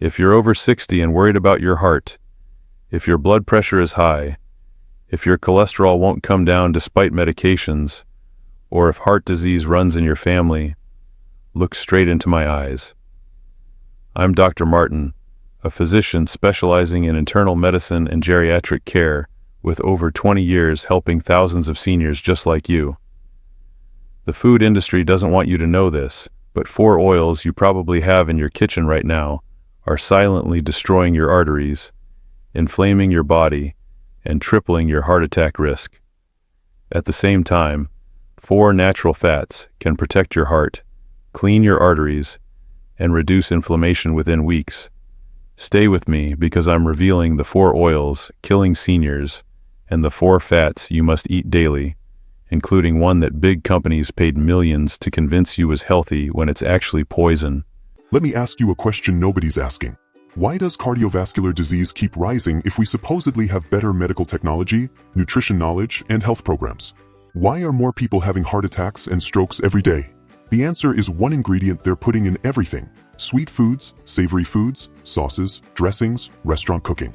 If you're over 60 and worried about your heart, if your blood pressure is high, if your cholesterol won't come down despite medications, or if heart disease runs in your family, look straight into my eyes. I'm Dr. Martin, a physician specializing in internal medicine and geriatric care with over 20 years helping thousands of seniors just like you. The food industry doesn't want you to know this, but 4 oils you probably have in your kitchen right now are silently destroying your arteries, inflaming your body, and tripling your heart attack risk. At the same time, 4 natural fats can protect your heart, clean your arteries, and reduce inflammation within weeks. Stay with me because I'm revealing the 4 oils killing seniors and the 4 fats you must eat daily, including one that big companies paid millions to convince you is healthy when it's actually poison. Let me ask you a question nobody's asking. Why does cardiovascular disease keep rising if we supposedly have better medical technology, nutrition knowledge, and health programs? Why are more people having heart attacks and strokes every day? The answer is one ingredient they're putting in everything: sweet foods, savory foods, sauces, dressings, restaurant cooking.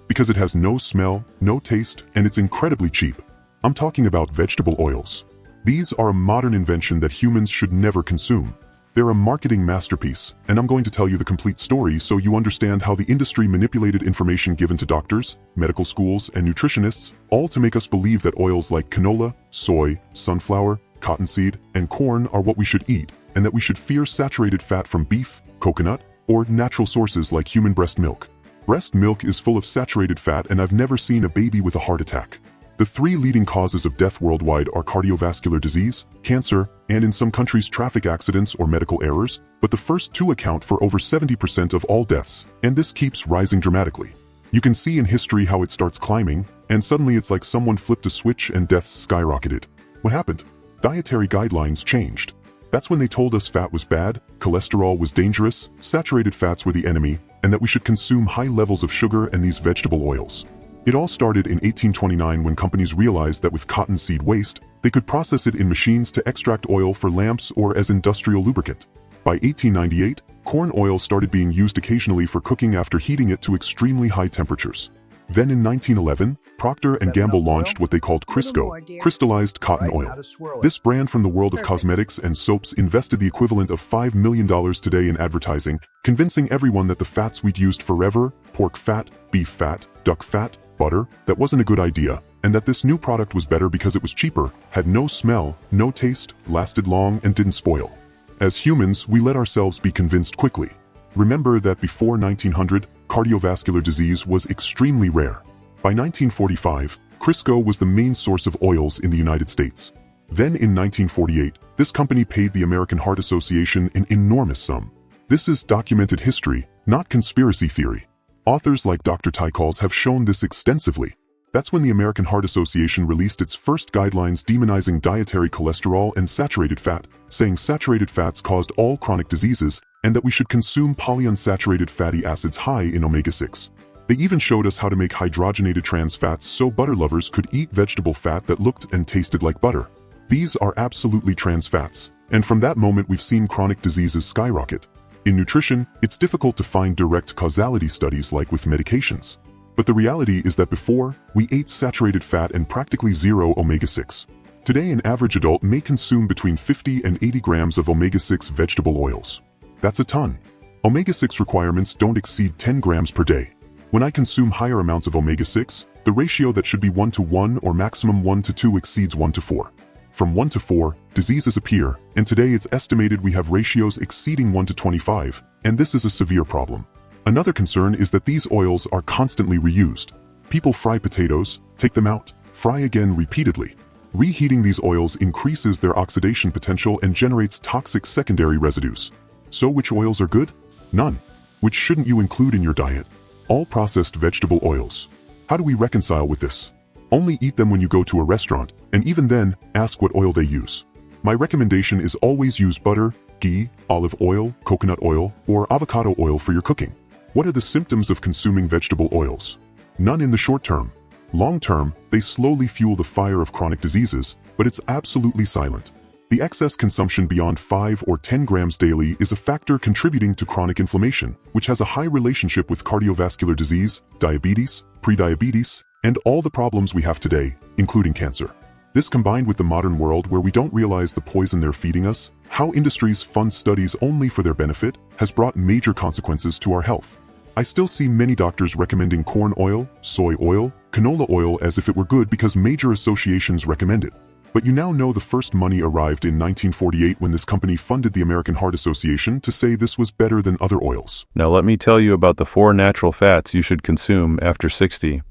Because it has no smell, no taste, and it's incredibly cheap. I'm talking about vegetable oils. These are a modern invention that humans should never consume. They're a marketing masterpiece, and I'm going to tell you the complete story so you understand how the industry manipulated information given to doctors, medical schools, and nutritionists, all to make us believe that oils like canola, soy, sunflower, cottonseed, and corn are what we should eat, and that we should fear saturated fat from beef, coconut, or natural sources like human breast milk. Breast milk is full of saturated fat, and I've never seen a baby with a heart attack. The 3 leading causes of death worldwide are cardiovascular disease, cancer, and in some countries traffic accidents or medical errors, but the first 2 account for over 70% of all deaths, and this keeps rising dramatically. You can see in history how it starts climbing, and suddenly it's like someone flipped a switch and deaths skyrocketed. What happened? Dietary guidelines changed. That's when they told us fat was bad, cholesterol was dangerous, saturated fats were the enemy, and that we should consume high levels of sugar and these vegetable oils. It all started in 1829 when companies realized that with cottonseed waste, they could process it in machines to extract oil for lamps or as industrial lubricant. By 1898, corn oil started being used occasionally for cooking after heating it to extremely high temperatures. Then in 1911, Procter & Gamble launched what they called Crisco, crystallized cotton oil. This brand from the world of cosmetics and soaps invested the equivalent of $5 million today in advertising, convincing everyone that the fats we'd used forever, pork fat, beef fat, duck fat, butter, that wasn't a good idea, and that this new product was better because it was cheaper, had no smell, no taste, lasted long, and didn't spoil. As humans, we let ourselves be convinced quickly. Remember that before 1900, cardiovascular disease was extremely rare. By 1945, Crisco was the main source of oils in the United States. Then in 1948, this company paid the American Heart Association an enormous sum. This is documented history, not conspiracy theory. Authors like Dr. Tykals have shown this extensively. That's when the American Heart Association released its first guidelines demonizing dietary cholesterol and saturated fat, saying saturated fats caused all chronic diseases, and that we should consume polyunsaturated fatty acids high in omega-6. They even showed us how to make hydrogenated trans fats so butter lovers could eat vegetable fat that looked and tasted like butter. These are absolutely trans fats, and from that moment we've seen chronic diseases skyrocket. In nutrition, it's difficult to find direct causality studies like with medications. But the reality is that before, we ate saturated fat and practically zero omega-6. Today, an average adult may consume between 50 and 80 grams of omega-6 vegetable oils. That's a ton. Omega-6 requirements don't exceed 10 grams per day. When I consume higher amounts of omega-6, the ratio that should be 1 to 1 or maximum 1 to 2 exceeds 1 to 4. From 1 to 4, diseases appear, and today it's estimated we have ratios exceeding 1 to 25, and this is a severe problem. Another concern is that these oils are constantly reused. People fry potatoes, take them out, fry again repeatedly. Reheating these oils increases their oxidation potential and generates toxic secondary residues. So which oils are good? None. Which shouldn't you include in your diet? All processed vegetable oils. How do we reconcile with this? Only eat them when you go to a restaurant, and even then, ask what oil they use. My recommendation is always use butter, ghee, olive oil, coconut oil, or avocado oil for your cooking. What are the symptoms of consuming vegetable oils? None in the short term. Long term, they slowly fuel the fire of chronic diseases, but it's absolutely silent. The excess consumption beyond 5 or 10 grams daily is a factor contributing to chronic inflammation, which has a high relationship with cardiovascular disease, diabetes, prediabetes, and all the problems we have today, including cancer. This combined with the modern world where we don't realize the poison they're feeding us, how industries fund studies only for their benefit, has brought major consequences to our health. I still see many doctors recommending corn oil, soy oil, canola oil as if it were good because major associations recommend it. But you now know the first money arrived in 1948 when this company funded the American Heart Association to say this was better than other oils. Now let me tell you about the 4 natural fats you should consume after 60.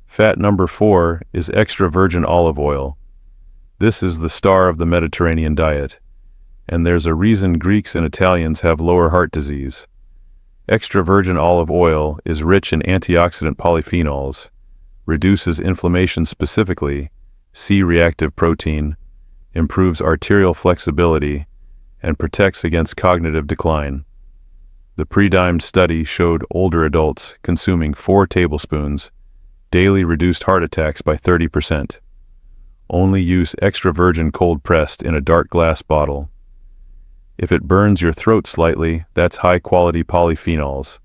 Fat number 4 is extra virgin olive oil. This is the star of the Mediterranean diet. And there's a reason Greeks and Italians have lower heart disease. Extra virgin olive oil is rich in antioxidant polyphenols, reduces inflammation specifically, C-reactive protein, improves arterial flexibility, and protects against cognitive decline. The pre-dimed study showed older adults consuming 4 tablespoons daily reduced heart attacks by 30%. Only use extra virgin cold pressed in a dark glass bottle. If it burns your throat slightly, that's high-quality polyphenols.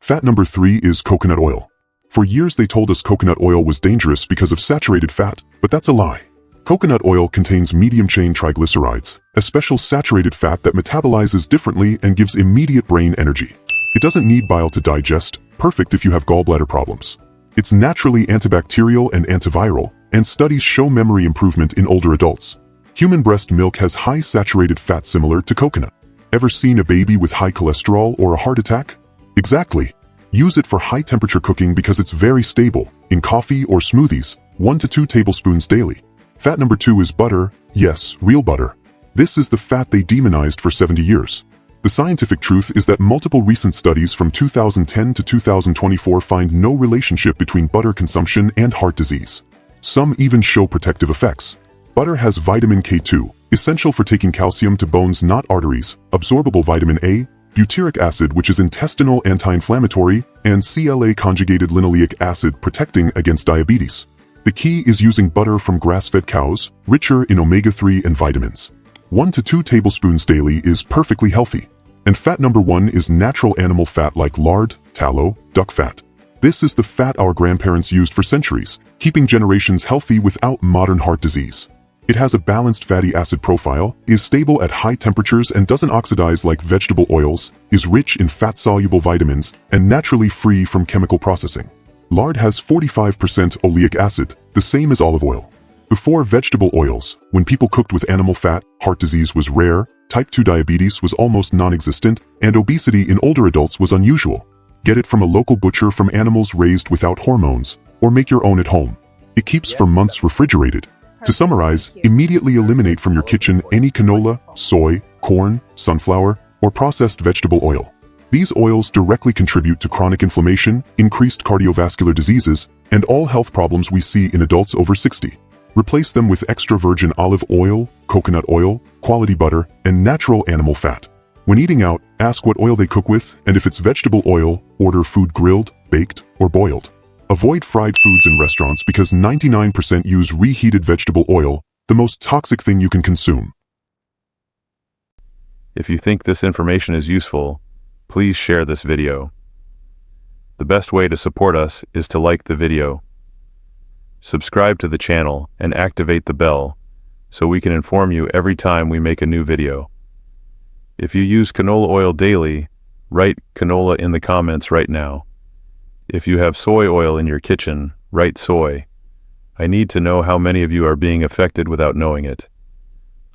Fat number 3 is coconut oil. For years they told us coconut oil was dangerous because of saturated fat, but that's a lie. Coconut oil contains medium-chain triglycerides, a special saturated fat that metabolizes differently and gives immediate brain energy. It doesn't need bile to digest, perfect if you have gallbladder problems. It's naturally antibacterial and antiviral, and studies show memory improvement in older adults. Human breast milk has high saturated fat similar to coconut. Ever seen a baby with high cholesterol or a heart attack? Exactly. Use it for high-temperature cooking because it's very stable. In coffee or smoothies, 1 to 2 tablespoons daily. Fat number 2 is butter, yes, real butter. This is the fat they demonized for 70 years. The scientific truth is that multiple recent studies from 2010 to 2024 find no relationship between butter consumption and heart disease. Some even show protective effects. Butter has vitamin K2, essential for taking calcium to bones not arteries, absorbable vitamin A, butyric acid which is intestinal anti-inflammatory, and CLA-conjugated linoleic acid protecting against diabetes. The key is using butter from grass-fed cows, richer in omega-3 and vitamins. 1 to 2 tablespoons daily is perfectly healthy. And fat number 1 is natural animal fat like lard, tallow, duck fat. This is the fat our grandparents used for centuries, keeping generations healthy without modern heart disease. It has a balanced fatty acid profile, is stable at high temperatures and doesn't oxidize like vegetable oils, is rich in fat-soluble vitamins, and naturally free from chemical processing. Lard has 45% oleic acid, the same as olive oil. Before vegetable oils, when people cooked with animal fat, heart disease was rare, type 2 diabetes was almost non-existent, and obesity in older adults was unusual. Get it from a local butcher from animals raised without hormones, or make your own at home. It keeps for months refrigerated. To summarize, immediately eliminate from your kitchen any canola, soy, corn, sunflower, or processed vegetable oil. These oils directly contribute to chronic inflammation, increased cardiovascular diseases, and all health problems we see in adults over 60. Replace them with extra virgin olive oil, coconut oil, quality butter, and natural animal fat. When eating out, ask what oil they cook with, and if it's vegetable oil, order food grilled, baked, or boiled. Avoid fried foods in restaurants because 99% use reheated vegetable oil, the most toxic thing you can consume. If you think this information is useful, please share this video. The best way to support us is to like the video. Subscribe to the channel and activate the bell so we can inform you every time we make a new video. If you use canola oil daily, write canola in the comments right now. If you have soy oil in your kitchen, write soy. I need to know how many of you are being affected without knowing it.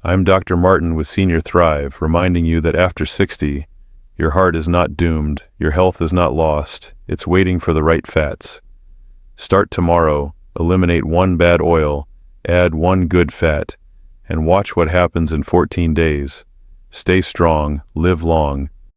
I'm Dr. Martin with Senior Thrive, reminding you that after 60, your heart is not doomed, your health is not lost, it's waiting for the right fats. Start tomorrow, eliminate 1 bad oil, add 1 good fat, and watch what happens in 14 days. Stay strong, live long,